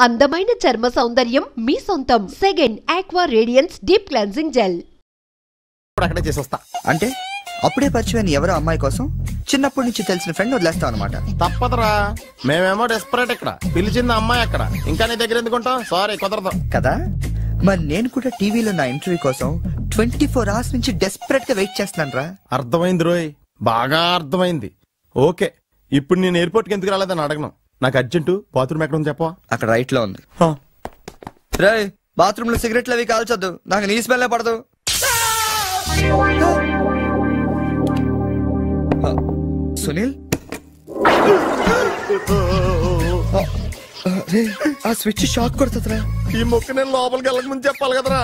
అందమైన చర్మ సౌందర్యం మీ సొంతం. Second aqua radiance deep cleansing gel. అక్కడే చేసొస్తా. అంటే అప్పుడే పరిచయం ఎవరో అమ్మాయి కోసం చిన్నప్పటి నుంచి తెలిసిన ఫ్రెండ్ వదిలేస్తాం అనమాట. తప్పదురా, మేమేమో డెస్పరేట్. ఇక్కడ పిలిచింది అమ్మాయి అక్కడ, ఇంకా నీ దగ్గర ఎందుకుంటాం? సారీ, కుదరదు కదా. మరి నేను కూడా టీవీలో నా ఇంటర్వ్యూ కోసం 24 hours నుంచి డెస్పరేట్ గా వెయిట్ చేస్తున్నాను రా. అర్థమైంది రోయ్, బాగా అర్థమైంది. ఓకే, ఇప్పుడు నేను ఎయిర్పోర్ట్కి ఎందుకు రాలేదని అడగను. నాకు అర్జెంటు బాత్రూమ్ ఎక్కడ ఉంది చెప్పవా? అక్కడ రైట్ లో ఉంది. రే, బాత్రూమ్ లో సిగరెట్లు అవి కాల్చొద్దు, నాకు నీ స్మెల్ పడదు. సునీల్, ఆ స్విచ్ షాక్ కొడుతుందిరా. ఈ మొక్క నేను లోపలికి వెళ్ళక ముందు చెప్పాలి కదరా.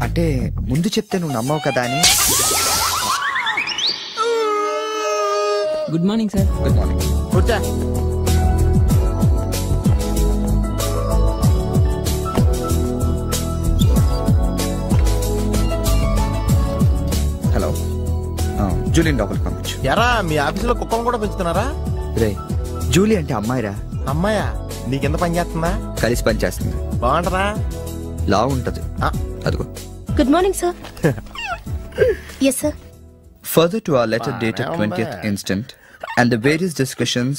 అంటే ముందు చెప్తే నువ్వు నమ్మవు కదా అని. Good morning sir. Good morning. కూర్చో. హలో, జూలియన్ లోపలికి పంపించు. ఎరా, మీ ఆఫీసులో కుక్కను కూడా పెంచుతున్నారా? రే, జూలీ అంటే అమ్మాయిరా. అమ్మాయా? నీకెంత పని చేస్తుందా? కలిసి పని చేస్తుంది. బాగుంటరా? లా ఉంటది. అదిగో. Good morning sir. Yes sir. Further to our letter dated 20th instant and the various discussions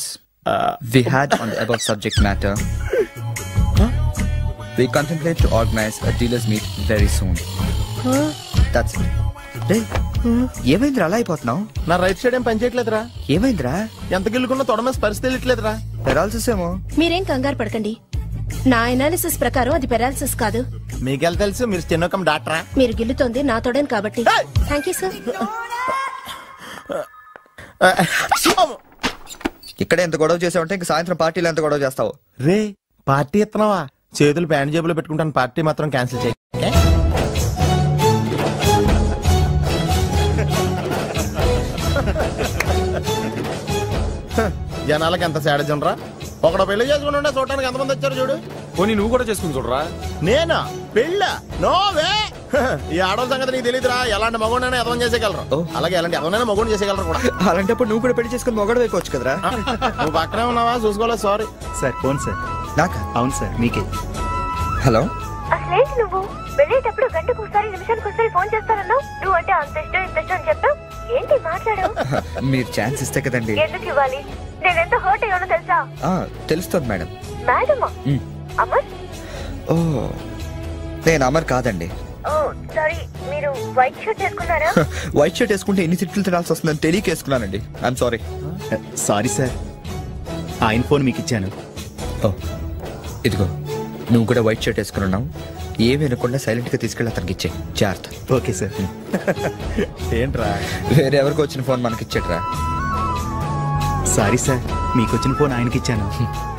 we had on the above subject matter, we contemplate to organize a dealers meet very soon. That's it. Hey, ఏమైందిరా అలా అయిపోతున్నావు? నా right side ఏం పని చేయట్లేదురా. ఏమైందిరా? ఎంత గిల్లుకున్నా తొడమేసి పరిస్థితి తెలియట్లేదురా. Paralysis ఏమో. మీరేం కంగారు పడకండి, నా ఎనాలిసిస్ ప్రకారం అది పెరాలసిస్ కాదు. మీకెళ్ళ తెలుసు, మీరు స్టెనోకం డాక్టరా? మీరు గిల్లుతోంది నా తోడని కాబట్టి. Thank you sir. ఇక్కడ ఎంత గొడవ చేసావంటే ఇంక సాయంత్రం పార్టీలో ఎంత గొడవ చేస్తావు? రే, పార్టీ ఇస్తున్నావా? చేతులు ప్యాంట్ జేబులో పెట్టుకుంటాను, పార్టీ మాత్రం క్యాన్సిల్ చేయి. జనాలకి ఎంత సాడజం రా. ఒకడు పెళ్లి చేసుకుని ఉండే చూడటానికి ఎంతమంది వచ్చారు చూడు. పోనీ నువ్వు కూడా చేసుకుని చూడరా. నేనా? పెళ్ళ? నోవే. ఈ ఆడవాళ్ళ సంగతి నీకు తెలియదురా. ఎలాంటి మగోడైనా ఎదవం చేసేయగలరు, అలాగే ఎలాంటి ఎదవనైనా మగోడు చేసేయగలరు కూడా. అలాంటప్పుడు నువ్వు కూడా పెళ్లి చేసుకుని మొగడు వేయవచ్చు కదరా. నువ్వు పక్కనే ఉన్నావా? చూసుకోలేదు. Sorry sir. Phone sir. నాకా? అవును సార్, మీకే. హలో. అసలేంటి నువ్వు వెళ్ళేటప్పుడు గంటకు ఒకసారి నిమిషానికి ఒకసారి ఫోన్ చేస్తానన్నావు. నువ్వు అంటే అంత ఇష్టం ఇంత ఇష్టం అని చెప్పావు. ఏంటి మాట్లాడావు? మీరు ఛాన్స్ ఇస్తే కదండి. ఎందుకు ఇవ్వాలి? నేను ఎంత హర్ట్ అయ్యానో తెలుసా? తెలుస్తుంది మేడం. మేడమా? అమర్? ఓ, నేను అమర్ కాదండి. ఓ సారీ, మీరు వైట్ షర్ట్ వేసుకున్నారా? వైట్ షర్ట్ వేసుకుంటే ఎన్ని తిట్లు తినాల్సి వస్తుందని తెలియక వేసుకున్నానండి. I'm sorry. సారీ సార్, ఆయన ఫోన్ మీకు ఇచ్చాను. ఓ, ఇదిగో, నువ్వు కూడా వైట్ షర్ట్ వేసుకుని ఉన్నావు. ఏమి వినకుండా సైలెంట్ గా తీసుకెళ్ళి అతనికి ఇచ్చే. జాగ్రత్త. Okay sir. ఏంట్రా? వేరే ఎవరికి వచ్చిన ఫోన్ మనకి ఇచ్చేట్రా. సారీ సార్, మీకు వచ్చిన ఫోన్ ఆయనకి ఇచ్చాను.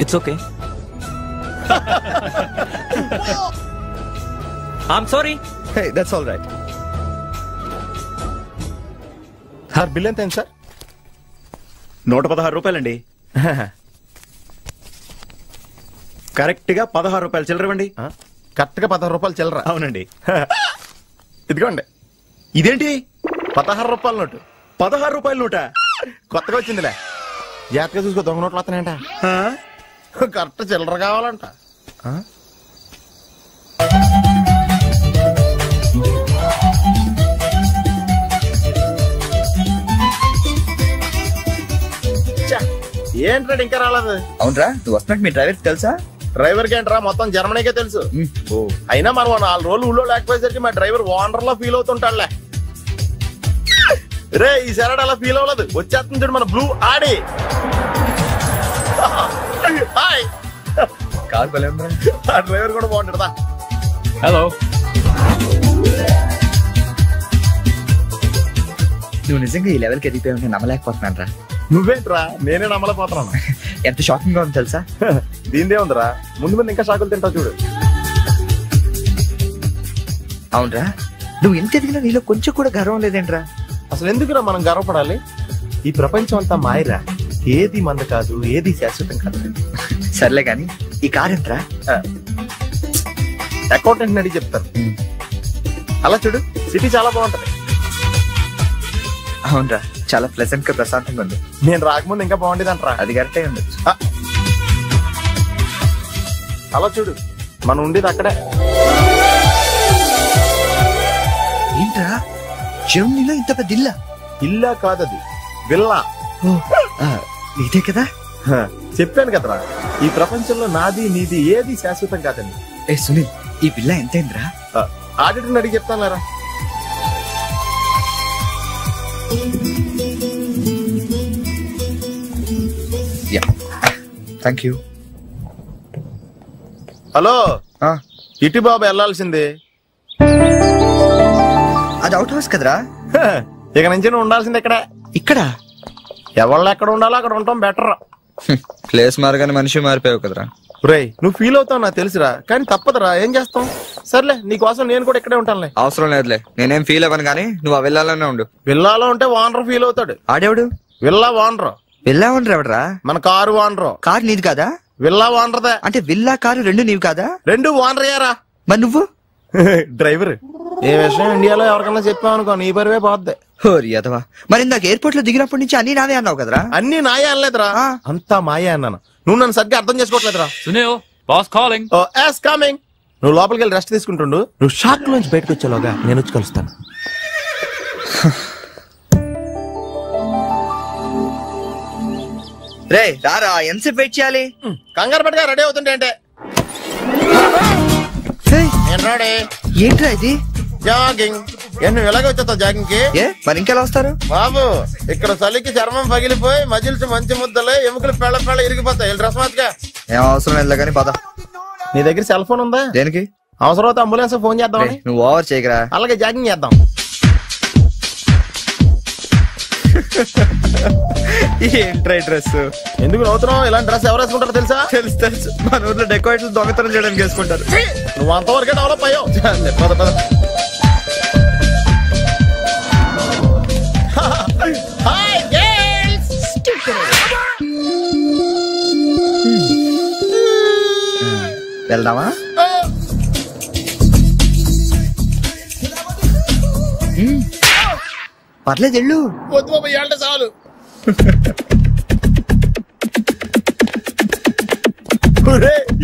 It's okay. I'm sorry. Hey, that's all right. Sir, bill ఎంత అయింది సార్? 116 రూపాయలండి. కరెక్ట్ గా 16 రూపాయలు చిల్లరవండి. కరెక్ట్ గా 16 రూపాయలు చిల్లర? అవునండి. ఇదిగోండి. ఇదేంటి? 16 రూపాయల నోటు. 16 రూపాయల నోట? కొత్తగా వచ్చిందిలే. జాగ్రత్తగా చూసుకో, దొంగ నోట్లు వస్తున్నాయంట. కరెక్ట్ చిల్లర కావాలంట. ఏంట్రా ఇంకా రాలేదు? అవునరా, నువ్వు వస్తున్నట్టు మీ డ్రైవర్ తెలుసా? డ్రైవర్ కి ఏంట్రా, మొత్తం జర్మనీకే తెలుసు. అయినా మనం 4 రోజులు ఊళ్ళో లేకపోయేసరికి మా డ్రైవర్ ఓనర్ లో ఫీల్ అవుతుంటాడులే. రే, ఈ సరడ్ అలా ఫీల్ అవ్వలేదు. వచ్చేస్తుంది చూడు మన బ్లూ ఆడి. కార్ బలే ఉందా? ఆ డ్రైవర్ కూడా బాగుంటాడా? హలో. నువ్వు నిజంగా ఈ లెవెల్కి ఎదిగిపోయి ఉంటే నమ్మలేకపోతున్నాను రా. నువ్వేంట్రా, నేనే నమ్మలేకపోతున్నాను. ఎంత షాకింగ్ గా ఉంది తెలుసా? దీనిదే ఉందిరా, ముందు ముందు ఇంకా షాకులు తింటావు చూడు. అవునరా, నువ్వు ఎంత ఎదిగినా నీలో కొంచెం కూడా గర్వం లేదేంట్రా? అసలు ఎందుకురా మనం గర్వపడాలి? ఈ ప్రపంచం అంతా మాయరా. ఏది మంద కాదు, ఏది శాశ్వతం కాదు. సర్లే గాని ఈ కార్ ఎంట్రా? అకౌంటెంట్ అడిగి చెప్తారు. అలా చూడు, సిటీ చాలా బాగుంటది. అవునరా, చాలా ప్లెజెంట్ గా ప్రశాంతంగా ఉంది. నేను రాకముందు ఇంకా బాగుండేది అంటారా? అది కరెక్టే ఉండొచ్చు. అలా చూడు, మనం ఉండేది అక్కడే. ఏంట్రా చెరువులో ఇంత పెద్ద ఇల్లా? ఇల్లా కాదది, విల్లా. ఇదే కదా? చెప్పాను కదరా, ఈ ప్రపంచంలో నాది నీది ఏది శాశ్వతం కాదండి. ఏ సునీల్, ఈ పిల్ల ఎంతైందిరా? ఆడిటర్ని అడిగి చెప్తాను. Thank you. హలో, ఇటు బాబు వెళ్ళాల్సింది. అది అవుట్ హౌస్ కదరా? ఇక నుంచి నువ్వు ఉండాల్సింది ఇక్కడ. ఇక్కడ ఎవళ్ళు ఎక్కడ ఉండాలో అక్కడ ఉంటాం బెటర్. ప్లేస్ మారగానే మనిషి మారిపోయావు కదరా. రేయ్, నువ్వు ఫీల్ అవుతావు నాకు తెలుసురా, కానీ తప్పదురా, ఏం చేస్తాం. సర్లే, నీకోసం నేను కూడా ఇక్కడే ఉంటానులే. అవసరం లేదులే, నేనేం ఫీల్ అవ్వను కానీ నువ్వు ఆ విల్లాలోనే ఉండు. విల్లాలో ఉంటే ఓనర్ ఫీల్ అవుతాడు. ఆడేవాడు? Villa owner. విల్లా ఓనర్ ఎవడరా? మన కారు ఓనర్. కారు నీది కాదా? విల్లా ఓనర్దే. అంటే విల్లా కారు రెండు నీవి కాదా? రెండు ఓనర్ అయ్యారా. మరి నువ్వు డ్రైవర్. ఏ విషయం ఇండియాలో ఎవరికన్నా చెప్పావు అనుకో, నీ పరివే పోద్ది. హోరి అదవా, మరి ఇందాక ఎయిర్పోర్ట్ లో దిగినప్పటి నుంచి అన్ని నావే అన్నావు కదరా? అన్ని నాయే అనలేదురా, అంతా మాయే అన్నాను. నువ్వు నన్ను సరిగ్గా అర్థం చేసుకోవట్లేదురా. Sunil, boss calling. Oh yes coming. నువ్వు లోపలికి వెళ్ళి రెస్ట్ తీసుకుంటుండు, నువ్వు షాక్ నుంచి బయటకు వచ్చేలోగా నేను వచ్చి కలుస్తాను. రే రారా, ఎంతసేపు వెయిట్ చేయాలి? కంగారు పట్టుగా రెడీ అవుతుంటే అంటే. ఏంట్రా ఇది? జాగింగ్. నువ్వు ఎలాగ వచ్చేస్తావు జాగింగ్ కి? మరి ఇంకెలా వస్తారు బాబు? ఇక్కడ చలికి చర్మం పగిలిపోయి మజిల్స్ మంచి ముద్దలే, ఎముకలు పెళ్ళ పెళ్ళ ఇరిగిపోతాయి. డ్రెస్ మార్చుగా. ఏం అవసరం లేదు కానీ పద. నీ దగ్గర సెల్ ఫోన్ ఉందా? దేనికి? అవసరం అయితే అంబులెన్స్ ఫోన్ చేద్దాం. నువ్వు ఓవర్ చేయకరా. అలాగే జాగింగ్ చేద్దాం. ఏంట్రా డ్రెస్? ఎందుకు నవ్వుతున్నావు? ఇలాంటి డ్రెస్ ఎవరు వేసుకుంటారో తెలుసా? తెలుసు తెలుసు, మన ఊర్లో డెకోరేట్లు దొంగతనం చేయడానికి వేసుకుంటారు. నువ్వు అంతవరకే డెవలప్ అయ్యావు. పద పద. వెళ్దామా? పర్లేదు వెళ్ళు. వద్దు బాబు, అంటే చాలు.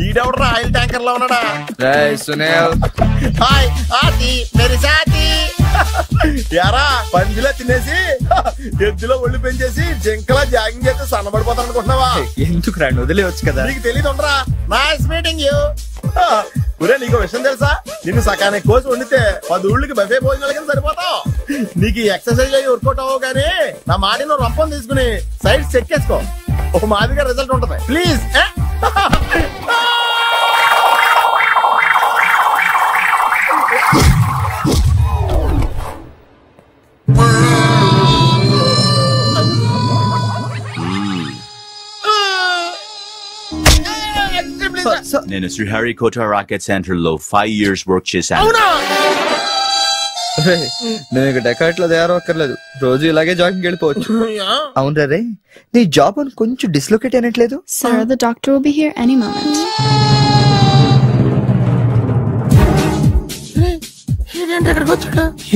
ఈడెవడరా ఆయిల్ ట్యాంకర్ లో ఉన్నాడా? సునీల్, హాయ్ ఆతి మేరీ సాతి. యారా, పందిలా తినేసి ఎద్దులో ఒళ్ళు పెంచేసి జింకలా జాగింగ్ చేస్తే సన్నబడిపోతాను అనుకుంటున్నావా? ఎందుకు రా, వదిలేవచ్చు కదా. నీకు తెలియదు ఉండరా. Nice meeting you. ఒరే, నీకు విషయం తెలుసా? నిన్ను సకానికి కోసి వండితే 10 ఊళ్ళకి బఫే భోజనాల కింద సరిపోతావు. నీకు ఈ ఎక్సర్సైజ్ అయ్యి వర్కౌట్ అవ్వవు కానీ నా మాడి నువ్వు రంపం తీసుకుని సైడ్ చెక్ చేసుకో, ఒక మాదిరిగా రిజల్ట్ ఉంటుంది. ప్లీజ్. నేను శ్రీహరికోట రాకెట్ సెంటర్ లో 5 years వర్క్ చేశాను. నువ్వు ఇక డెకాట్ లో తయారక్కర్లేదు, రోజు ఇలాగే జాగింగ్ వెళ్ళిపోవచ్చు. అవును రే, నీ జాబ్ అని కొంచెం dislocate అయినట్లేదు? Sir, the doctor will be here any moment.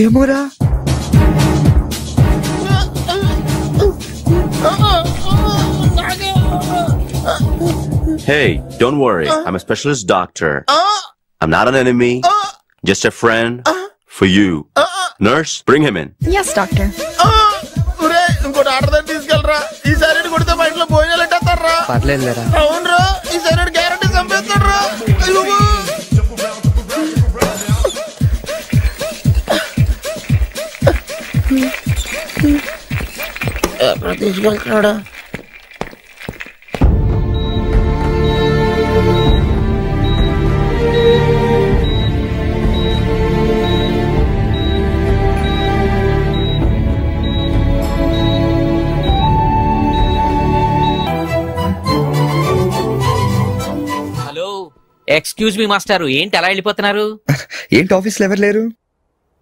ఏమోరా. Hey, don't worry. I'm a specialist doctor. I'm not an enemy. Just a friend for you. Nurse, bring him in. Yes, doctor. ఇంకోటి order దగ్గర తీసుకెళ్ళరా. ఈ side కొడితే మా ఇంట్లో భోజనాలు ఎట్టేస్తారా? పర్లేదురా. అవునరా, ఈ సైడ్ గ్యారంటీ చంపేస్తాడరా. తీసుకెళ్తున్నాడా? ఎక్స్క్యూజ్ మీ మాస్టారు, ఏంటి అలా వెళ్ళిపోతున్నారు? ఏంటి ఆఫీస్ లో ఎవరు లేరు?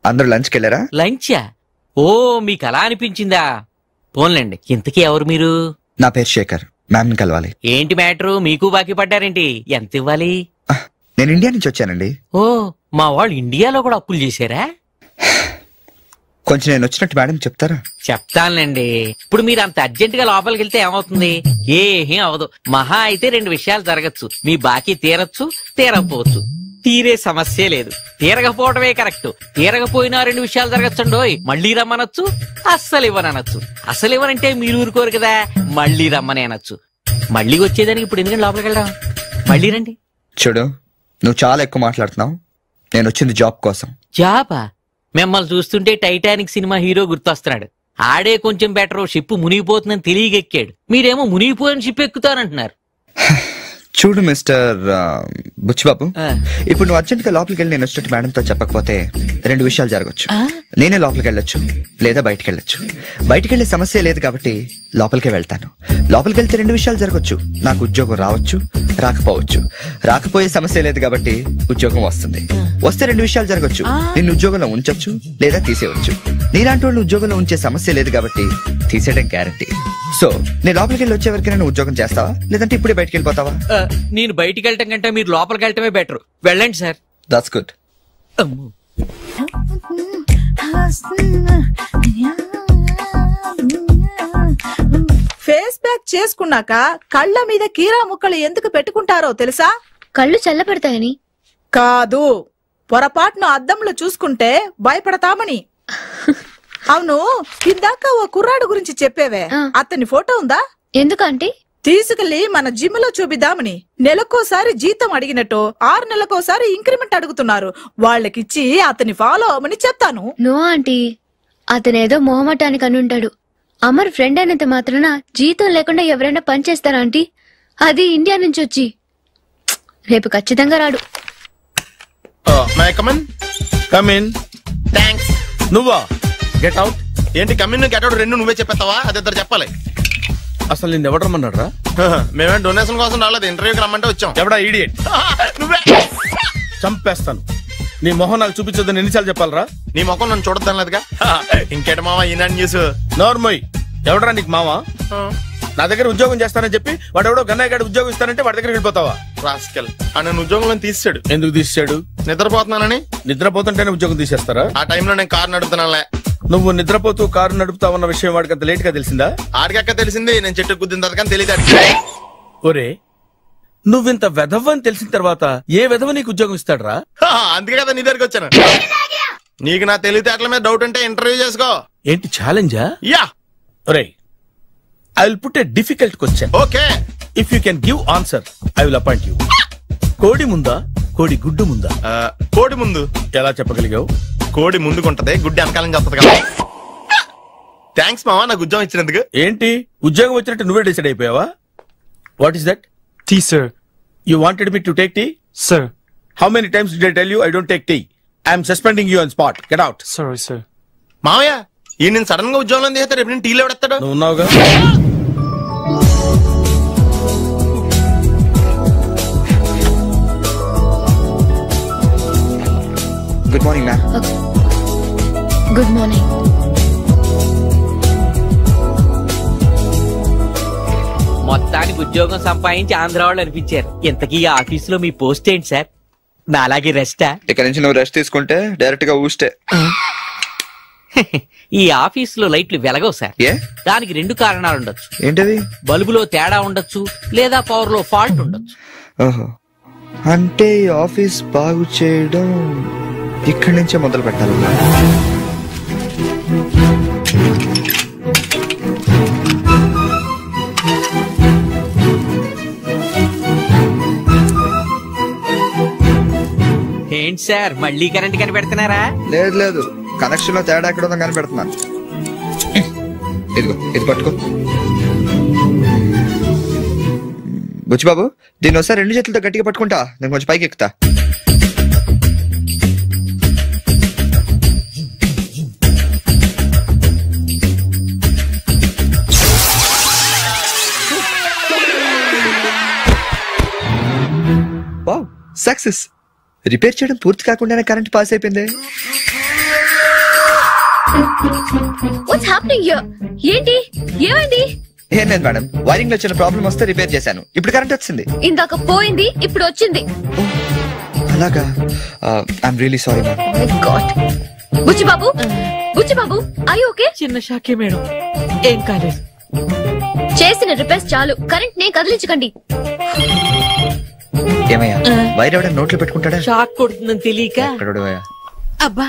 అందరూ లంచ్ కి వెళ్ళారా? లంచా? ఓ, మీకు అలా అనిపించిందా? పోన్లేండి. ఇంతకీ ఎవరు మీరు? నా పేరు శేఖర్, మ్యామ్ ని కలవాలి. ఏంటి మ్యాటరు? మీకు బాకీ పడ్డారేంటి? ఎంత ఇవ్వాలి? నేను ఇండియా నుంచి వచ్చానండి. ఓ, మా వాళ్ళు ఇండియాలో కూడా అప్పులు చేశారా? కొంచెం నేను వచ్చినట్టు మేడం చెప్తారా? చెప్తానులేండి. ఇప్పుడు మీరు అంత అర్జెంట్ గా లోపలికి వెళ్తే ఏమవుతుంది? ఏం అవదు. మహా అయితే 2 విషయాలు జరగచ్చు. మీ బాకీ తీరచ్చు, తీరకపోవచ్చు. తీరే సమస్య లేదు. తీరకపోవడమే కరెక్ట్. తీరకపోయినా 2 విషయాలు జరగచ్చండోయ్. మళ్ళీ రమ్మనొచ్చు, అస్సలు ఇవ్వనొచ్చు. అసలు ఇవ్వనంటే మీరు ఊరుకోరు కదా, మళ్ళీ రమ్మని అనొచ్చు. మళ్ళీ వచ్చేదానికి ఇప్పుడు ఎందుకంటే లోపలికి వెళ్ళడం? మళ్ళీ రండి. చూడు, నువ్వు చాలా ఎక్కువ మాట్లాడుతున్నావు. నేను వచ్చింది జాబ్ కోసం. జాబా? మిమ్మల్ని చూస్తుంటే టైటానిక్ సినిమా హీరో గుర్తొస్తున్నాడు. ఆడే కొంచెం బెటర్. షిప్ మునిగిపోతుందని తెలియగెక్కాడు. మీరేమో మునిగిపోయిన షిప్ ఎక్కుతానంటున్నారు. చూడు మిస్టర్ బుచ్చిబాబు, ఇప్పుడు నువ్వు అర్జెంట్ గా లోపలికి వెళ్ళి నేను వచ్చినట్టు మేడంతో చెప్పకపోతే 2 విషయాలు జరగచ్చు. నేనే లోపలికి వెళ్ళొచ్చు, లేదా బయటకు వెళ్ళొచ్చు. బయటకు వెళ్ళే సమస్య లేదు కాబట్టి లోపలికే వెళ్తాను. లోపలికి వెళ్తే 2 విషయాలు జరగచ్చు. నాకు ఉద్యోగం రావచ్చు, రాకపోవచ్చు. రాకపోయే సమస్య లేదు కాబట్టి ఉద్యోగం వస్తుంది. వస్తే 2 విషయాలు జరగచ్చు. నిన్ను ఉద్యోగంలో ఉంచొచ్చు, లేదా తీసేయవచ్చు. నీలాంటి వాళ్ళు ఉద్యోగంలో ఉంచే సమస్య లేదు కాబట్టి తీసేయడం గ్యారంటీ. సో నేను లోపలికి వెళ్ళి వచ్చే వరకు నేను ఉద్యోగం చేస్తావా, లేదంటే ఇప్పుడే బయటకు వెళ్ళిపోతావా? నేను బయటికి వెళ్ళటం కంటే మీరు లోపలికి వెళ్ళటమే బెటర్. వెళ్ళండి sir. That's good. Face pack చేసుకున్నాక కళ్ళ మీద కీరా ముక్కలు ఎందుకు పెట్టుకుంటారో తెలుసా? కళ్ళు చల్లబడతాయని కాదు, పొరపాటును అద్దంలో చూసుకుంటే భయపడతామని. అవును, ఇందాక ఓ కుర్రాడు గురించి చెప్పేవే, అతని ఫోటో ఉందా? ఎందుకంటే తీసుకెళ్లి మన జిమ్ లో చూపిద్దామని. నెలకోసారి జీతం అడిగినట్టు 6 నెలకోసారి ఇంక్రిమెంట్ అడుగుతున్నారు. వాళ్ళకిచ్చి అతని ఫాలో అవ్వమని చెప్తాను. నో ఆంటీ, అతనేదో మొహమాటానికి అనుంటాడు. అమర్ ఫ్రెండ్ అయినంత మాత్రాన జీతం లేకుండా ఎవరైనా పని చేస్తారా ఆంటీ? అది ఇండియా నుంచి వచ్చి. రేపు ఖచ్చితంగా రాడు. నువ్వా? Get out. ఏంటి కమిన్ గెట్ అవుట్ 2 నువ్వే చెప్పేస్తావా? అది ఇద్దరు చెప్పాలి. అసలు నేను ఎవరు రమ్మన్నారా? మేమే డొనేషన్ కోసం రాలేదు, ఇంటర్వ్యూకి రమ్మంటే వచ్చాం. ఎవడా ఈడియట్? నువ్వే. చంపేస్తాను. నీ మొహం నాకు చూపించొద్దని ఎన్నిసార్లు చెప్పాలరా? నీ మొహం నన్ను చూడద్దాం లేదుగా. ఇంకేట మావా ఈనాడు న్యూస్. నోర్మోయ్, ఎవడరా నీకు మావా? నా దగ్గర ఉద్యోగం చేస్తానని చెప్పి వాడు ఎవడో గన్నయ్య గారి ఉద్యోగం ఇస్తానంటే వాడి దగ్గర వెళ్ళిపోతావా? రాస్కెల్. నన్ను ఉద్యోగంలో తీసాడు. ఎందుకు తీసాడు? నిద్రపోతున్నానని. నిద్రపోతుంటేనే ఉద్యోగం తీసేస్తారా? ఆ టైంలో నేను కారు నడుపుతున్నానులే. నువ్వు నిద్రపోతూ కారు నడుపుతావన్న విషయం వాడికి అంత లేట్ గా తెలిసిందా? ఆడికక్క తెలిసింది, నేను చెట్టు కుద్దిన తర్వాత కానీ తెలియదు. ఒరే, నువ్వింత వెధవ అని తెలిసిన తర్వాత ఏ వెధవ నీకు ఉద్యోగం ఇస్తాడరా? అందుకే కదా నీ దగ్గరికి వచ్చాను. నీకు నా తెలివితేటల మీద డౌట్ ఉంటే ఇంటర్వ్యూ చేసుకో. ఏంటి ఛాలెంజా? యా. ఒరే, I will put a difficult question. Okay. If you can give answer, I will appoint you. కోడి ముందా, కోడి గుడ్డు ముందా? కోడి ముందు. ఎలా చెప్పగలిగావు? కోడి ముందుకుంటది, గుడ్డి వెనకాలని చెప్తుంది కదా. థ్యాంక్స్ మావా నాకు ఉద్యోగం ఇచ్చినందుకు. ఏంటి ఉద్యోగం వచ్చినట్టు నువ్వే డిసైడ్ అయిపోయావా? What is that? Tea sir. You wanted me to take tea? Sir. How many times did I tell you I don't take tea? I am suspending you on spot. Get out. Sorry sir. మావయ్య, ఈ నేను sudden గా ఉద్యోగంలో తీస్తే రేపు నేను టీలో ఎవడెత్తాడు? నువ్వు ఉన్నావుగా. Good morning ma'am. Good morning. మొత్తానికి ఉద్యోగం సంపాదించి ఆంధ్ర వాళ్ళు అనిపించారు. ఇంతకీ ఈ ఆఫీసులో మీ పోస్ట్ ఏంటి సార్? నా అలాగే రెస్టా? ఇక్కడ నుంచి నువ్వు రెస్ట్ తీసుకుంటే డైరెక్ట్ గా ఊస్తే. ఈ ఆఫీసులో లైట్లు వెలగవు సార్. దానికి 2 కారణాలు ఉండొచ్చు. ఏంటవి? బల్బులో తేడా ఉండొచ్చు, లేదా పవర్ లో ఫాల్ట్ ఉండొచ్చు. ఓహో, అంటే ఈ ఆఫీస్ బాగు చేయడం ఇక్కడి నుంచే మొదలు పెట్టాలి. ఏంటి సార్ మళ్ళీ కరెంట్ కనిపెడుతున్నారా? లేదు లేదు, కనెక్షన్ లో తేడా ఎక్కడ ఉందో కనిపెడుతున్నాను. ఇదిగో ఇది పట్టుకో. బుచ్చిబాబు, దీన్ని ఒకసారి 2 చేతులతో గట్టిగా పట్టుకుంటా, నేను కొంచెం పైకి ఎక్కుతా. Wow, success. రిపేర్ చేయడం పూర్తి కాకుండానే కరెంట్ పాస్ అయిపోయింది. What's happening here? ఏంటి ఏమైంది? ఏం లేదు మేడం, వైరింగ్ లో చిన్న ప్రాబ్లం వస్తే రిపేర్ చేశాను. ఇప్పుడు కరెంట్ వచ్చింది. ఇందాక పోయింది, ఇప్పుడు వచ్చింది. అలాగా? I'm really sorry ma'am. My god, Buchibabu Buchibabu అయ్యి ఓకే? చిన్న షాకే మేడం, ఏం కాలేదు. చేసిన రిపేర్స్ చాలు, కరెంట్ నే కదిలించకండి. ఏమయ్యా వైర్ ఎవడ నోట్లో పెట్టుకుంటాడా? షాక్ కొడుతుందని తెలియక. అబ్బా.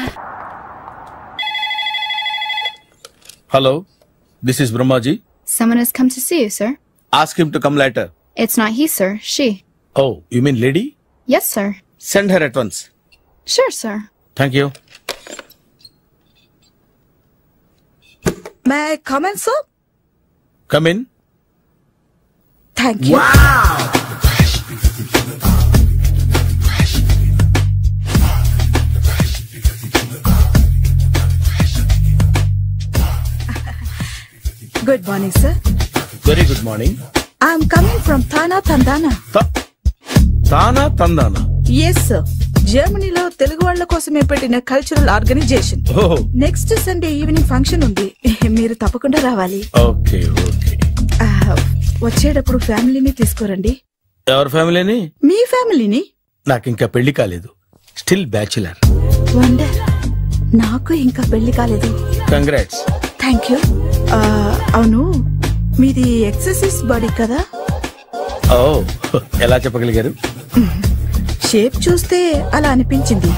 Hello, this is Brahmaji. Someone has come to see you, sir. Ask him to come later. It's not he, sir. She. Oh, you mean lady? Yes, sir. Send her at once. Sure, sir. Thank you. May I come in, sir? Come in. Thank you. Good morning, sir. Very good morning. I'm coming from Thana Tandana. Thana Tandana? Yes, sir. జర్మనీలో తెలుగు వాళ్ళ కోసమే పెట్టిన cultural organization. Next Sunday evening function ఉంది, మీరు తప్పకుండా రావాలి. Okay okay. వచ్చేటప్పుడు ఫ్యామిలీని తీసుకురండి. ఎవరి ఫ్యామిలీని? మీ ఫ్యామిలీని. నాకు ఇంకా పెళ్లి కాలేదు, స్టిల్ బ్యాచులర్. వండర్, నాకు ఇంకా పెళ్లి కాలేదు. కంగ్రాట్స్. Thank you. అవును, మీది ఎక్సర్సైజ్ బాడీ కదా? ఓ, ఎలా చెప్పగలిగారు? షేప్ చూస్తే అలా అనిపించింది.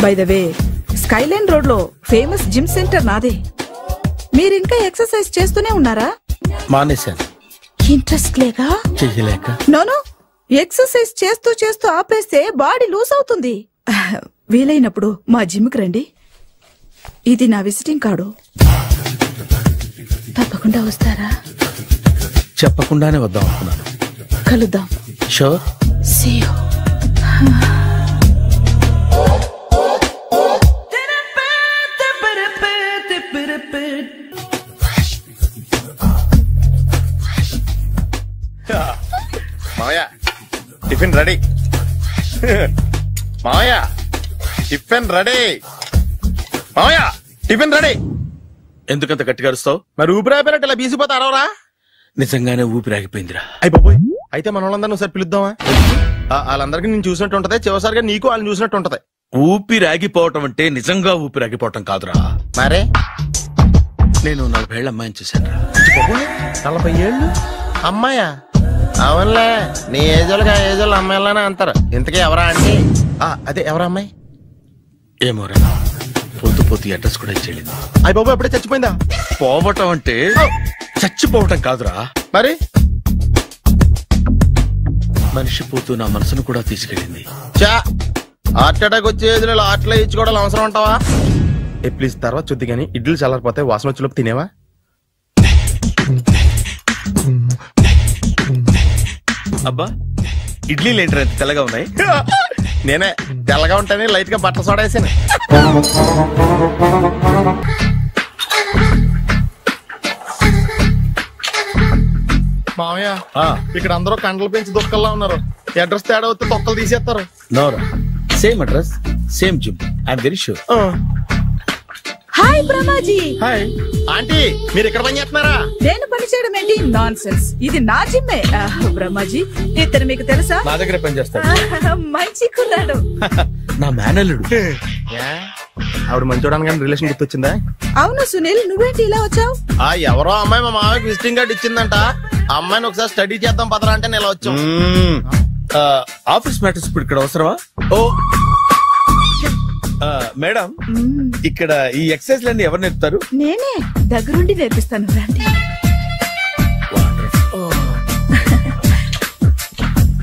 By the way, Skyline road లో ఫేమస్ జిమ్ సెంటర్ నాదే. మీరు ఇంకా ఎక్సర్సైజ్ చేస్తూనే ఉన్నారా? మానేశాను. ఇంట్రెస్ట్ లేక? చెయ్యలేక. నోను, ఎక్సర్సైజ్ చేస్తూ చేస్తూ ఆపేస్తే బాడీ లూజ్ అవుతుంది. వీలైనప్పుడు మా జిమ్ కి రండి. ఇది నా విజిటింగ్ కార్డు. తప్పకుండా వస్తారా? చెప్పకుండానే వద్దాం అనుకున్నాను. కలుద్దాం. షూర్. See you. మావయ్య, టిఫిన్ రెడీ. మావయ్య, టిఫిన్ రెడీ. మావయ్య, టిఫిన్ రెడీ. ఎందుకంత గట్టిగా అరుస్తావు? మరి ఊపిరాయిపోయినట్టు ఇలా బీసిపోతే అరవరా? నిజంగానే ఊపిరాగిపోయిందిరా. అయిపోయి అయితే మన వాళ్ళందరినీ ఒకసారి పిలుద్దామా? వాళ్ళందరికీ నేను చూసినట్టు ఉంటది, చివరిసారిగా నీకు వాళ్ళని చూసినట్టు ఉంటది. ఊపిరాగిపోవటం అంటే నిజంగా ఊపిరాగిపోవటం కాదురా. మరే నేను 40 ఏళ్ల అమ్మాయిని చూశాను. 40 ఏళ్ళు అమ్మాయా? అవునులే, నీ ఏజోళ్ళకి ఆ ఏజోళ్ళు అమ్మాయిలానే అంటారు. ఇంతకీ ఎవరా అంటే? అదే ఎవరా అమ్మాయి? ఏమోరా, పోతూ పోతూ అడ్రస్ కూడా ఇచ్చేయలేదు. అయ్య బాబు, ఎప్పుడే చచ్చిపోయిందా? పోవటం అంటే చచ్చిపోవటం కాదురా. మరి మనిషి పోతూ నా మనసును కూడా తీసుకెళ్ళింది. చా, హార్ట్ అటాక్ వచ్చే ఏజ్లో హార్ట్లో ఇచ్చుకోవడం అవసరం ఉంటావా? ప్లీజ్ తర్వాత చూద్ది కానీ ఇడ్లీ చల్లారిపోతే వాసన వచ్చేలోపు తినేవా? అబ్బా, ఇడ్లీలు ఏంటి తెల్లగా ఉన్నాయి? నేనే తెల్లగా ఉంటానే లైట్ గా బట్టలు సోడా వేసాను. మామయ్య, ఇక్కడ అందరూ కండలు పెంచి దుక్కల్లా ఉన్నారు. అడ్రస్ తేడా వస్తే తొక్కలు తీసేస్తారు. నోరా, same address, same gym. I'm very sure. Hi Brahmaji. Hi aunty, మీరు ఇక్కడ పని చేస్తున్నారా? నేను పని చేయడం ఏంటి? నాన్ సెన్స్, ఇది నా జిమ్మే. బ్రహ్మాజీ, ఇతను మీకు తెలుసా? నా దగ్గర పని చేస్తాడు. మంచి కుర్రాడు. నా మేనల్లుడు. ఆవిడ మంచి చూడడానికి రిలేషన్ గుర్తొచ్చిందా? అవును సునీల్, నువ్వేంటి ఇలా వచ్చావు? ఎవరో అమ్మాయి మా మామయ్యకి విజిటింగ్ కార్డు ఇచ్చిందంట. ఆ అమ్మాయిని ఒకసారి స్టడీ చేద్దాం పదరా అంటే నేను వచ్చాం. ఆఫీస్ మ్యాటర్స్ ఇప్పుడు ఇక్కడ అవసరమా? ఓ మేడం, ఇక్కడ ఈ ఎక్సర్సైజ్ లన్నీ ఎవరు నేర్పుతారు? నేనే దగ్గరుండి నేర్పిస్తాను, రండి.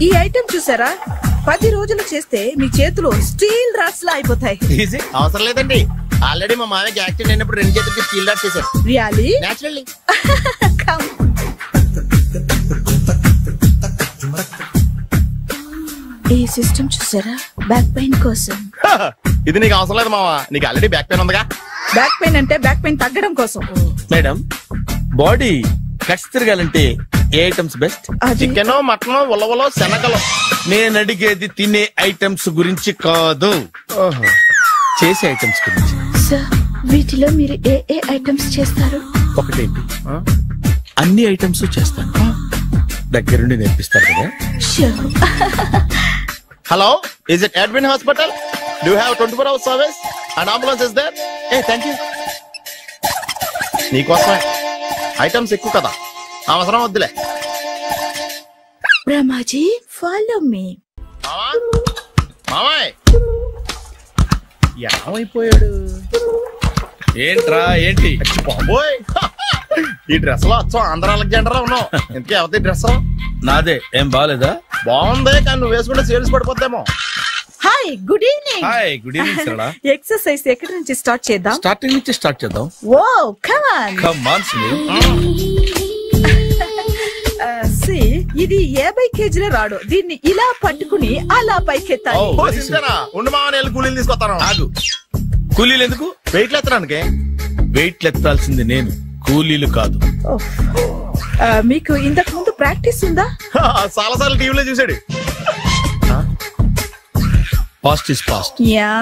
ఈ ఐటెం చూసారా? 10 రోజులు చేస్తే మీ చేతులు స్టీల్ రాట్స్ లా అయిపోతాయి. అవసరం లేదండి, ఆల్రెడీ మా మామయ్యకి యాక్సిడెంట్ అయినప్పుడు 2 చేతులకి స్టీల్ రాట్స్ చేశారు. రియల్లీ? నేచురల్లీ. ఈ సిస్టమ్ చూసారా? బ్యాక్ పెయిన్ కోసం. ఇది నీకు అవసరం లేదు మావా, నీకు ఆల్రెడీ బ్యాక్ పెయిన్ ఉందిగా. బ్యాక్ పెయిన్ అంటే బ్యాక్ పెయిన్ తగ్గడం కోసం. మేడం, బాడీ కట్స్ తిరగాలంటే ఏ ఐటమ్స్ బెస్ట్? చికెన్, మటన్, ఉలవలో, శనగలు. నేను అడిగేది తినే ఐటమ్స్ గురించి కాదు, చేసే ఐటమ్స్ గురించి. సార్, వీటిలో మీరు ఏ ఏ ఐటమ్స్ చేస్తారు? ఒకటేంటి, అన్ని ఐటమ్స్ చేస్తాను. దగ్గరుండి నేర్పిస్తారు కదా. Hello, is it admin hospital? Do have 24 hours service? And ambulance is there. A thank you. నీకోసమే ఐటమ్స్ ఎక్కువ కదా, అవసరం వద్దులే. Brahmaji follow me. మామాయ్ ఏమైపోయాడు? ఏంట్రా ఏంటి? బాబోయ్, ఈ డ్రెస్ లో వచ్చాం ఆంధ్ర అలెగ్జాండర్ ఉన్నావు. ఇంతకీ ఎవరి డ్రెస్? నాదే. ఏం బాగాలేదా? బాగుంది, కానీ నువ్వు వేసుకుంటే సేల్స్ పడిపోద్దేమో. Hi, good evening. Hi, good evening Sarala. Exercise ఎక్కడి నుంచి స్టార్ట్ చేద్దాం? స్టార్టింగ్ నుంచి స్టార్ట్ చేద్దాం. Oh come on. Come on Sunil. ఇది 50 కేజీల రాడు. దీన్ని ఇలా పట్టుకుని అలా పైకెత్తాలి. ఉండు మామ, నేను కూలీలు తీసుకొస్తాను. ఆగు, కూలీలు ఎందుకు? వెయిట్లు ఎత్తడానికి. వెయిట్లు ఎత్తాల్సింది నేను, కూలీలు కాదు. మీకు ఇంతకు ముందు ప్రాక్టీస్ ఉందా? చాలా సార్లు టీవీలో చూసాడు. Past is past. యా,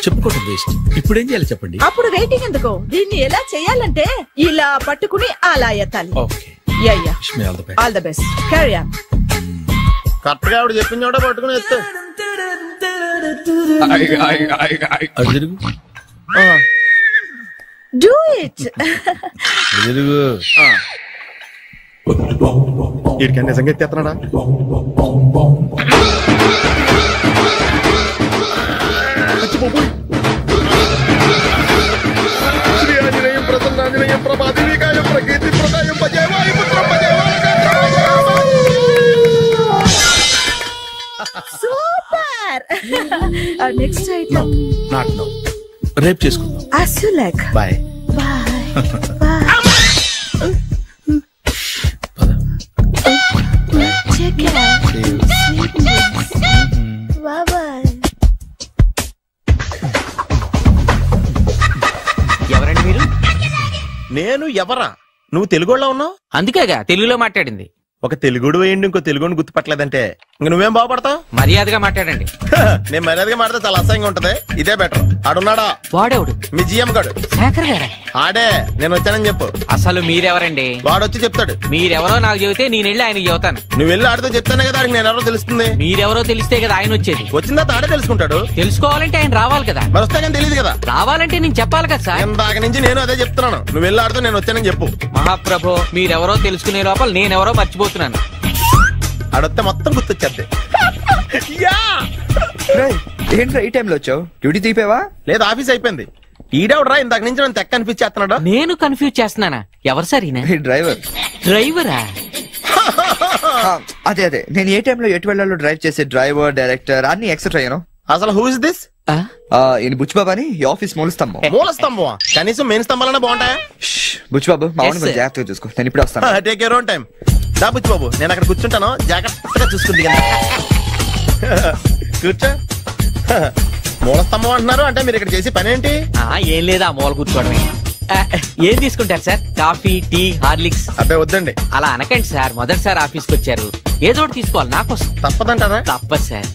చెప్పుకోవటం వేస్ట్. ఇప్పుడు ఏం చేయాలి చెప్పండి. అప్పుడు వెయిటింగ్ ఎందుకు? దీన్ని ఎలా చేయాలంటే ఇలా పట్టుకుని అలా ఎత్తాలి. Okay, yeah yeah, all the best. Carry on. Correct గా ఆవిడ చెప్పిన చోట పట్టుకుని ఎత్తు. అటు తిరుగు. Do it. తిరుగు. వీడికి నిజంగా ఎత్తేస్తున్నాడా? శ్రీ ఆంజనేయం ప్రసన్నాంజనేయం ప్రభాదేవికాయం ప్రకీర్తి ప్రదాయం భజేవాయి పుత్రం super. Next item. Not no, రేపు చేసుకుందాం. as you like. Bye. Check it out. Bye bye. ఎవరండి మీరు? నేను ఎవరా? నువ్వు తెలుగులో ఉన్నావు. అందుకేగా తెలుగులో మాట్లాడింది. ఒక తెలుగుడు వేయండి, ఇంకో తెలుగుని గుర్తుపట్టలేదంటే ఇంక నువ్వేం బాగుపడతావు? మర్యాదగా మాట్లాడండి. నేను మర్యాదగా మాట్లాడితే చాలా అసహ్యంగా ఉంటది. ఇదే బెటర్. ఆడున్నాడా? వాడేవుడు? మీ జిఎం గాడు. శేఖర్ గారా? ఆడే. నేను వచ్చానని చెప్పు. అసలు మీరెవరండి? వాడొచ్చి చెప్తాడు. మీరెవరో నాకు చెబితే నేను వెళ్ళి ఆయనకి చెబుతాను. నువ్వు వెళ్ళి ఆడితో చెప్తానే కదా ఆడికి నేను ఎవరో తెలుస్తుంది. మీరెవరో తెలిస్తే కదా ఆయన వచ్చేది. వచ్చిందా ఆడే తెలుసుకుంటాడు. తెలుసుకోవాలంటే ఆయన రావాలి కదా. మరి వస్తే కానీ తెలియదు కదా. రావాలంటే నేను చెప్పాలి కదా సార్. ఇందాక నుంచి నేను అదే చెప్తున్నాను. నువ్వు వెళ్ళి ఆడితో నేను వచ్చానని చెప్పు. మహాప్రభు, మీరెవరో తెలుసుకునే లోపల నేనెవరో మర్చిపోతున్నాను. ఆడొస్తే మొత్తం గుర్తొచ్చేద్ది. ఏంట్రా ఈ టైంలో వచ్చావు? డ్యూటీ తీపేవా? లేదు, ఆఫీస్ అయిపోయింది. ఈడెవడరా ఇందాక నుంచి నన్ను తెక్క అనిపించేస్తున్నాడు. నేను కన్ఫ్యూజ్ చేస్తున్నానా? ఎవరు సార్ ఈయన? డ్రైవర్. డ్రైవరా? అదే అదే, నేను ఏ టైంలో ఎటు వెళ్ళాలో డ్రైవ్ చేసే డ్రైవర్, డైరెక్టర్ అన్ని ఎక్సెట్రా. యూనో. అసలు హూ ఇస్ దిస్? ఈయన బుచ్చిబాబు అని, ఈ ఆఫీస్ మూల స్తంభం. మూల స్తంభం? కనీసం మెయిన్ స్తంభాలనే బాగుంటాయా? బుచ్చిబాబు, మా వాడిని కొంచెం జాగ్రత్తగా చూసుకో. నేను ఇప్పుడు వస్తాను. Take your own time. దా బుచ్చిబాబు, నేను అక్కడ కూర్చుంటాను, జాగ్రత్తగా చూసుకుంది. కూర్చో. మూల స్తంభం అంటున్నారు అంటే మీరు ఇక్కడ చేసి పని ఏంటి? ఏం లేదా, మూల కూర్చోవడమే. ఏం తీసుకుంటారు సార్? Coffee, tea, Horlicks? అబ్బాయి వద్దండి. అలా అనకండి సార్, మొదటిసారి ఆఫీస్కి వచ్చారు, ఏదో ఒకటి తీసుకోవాలి. నాకోసం. తప్పదంటారా? తప్పదు సార్.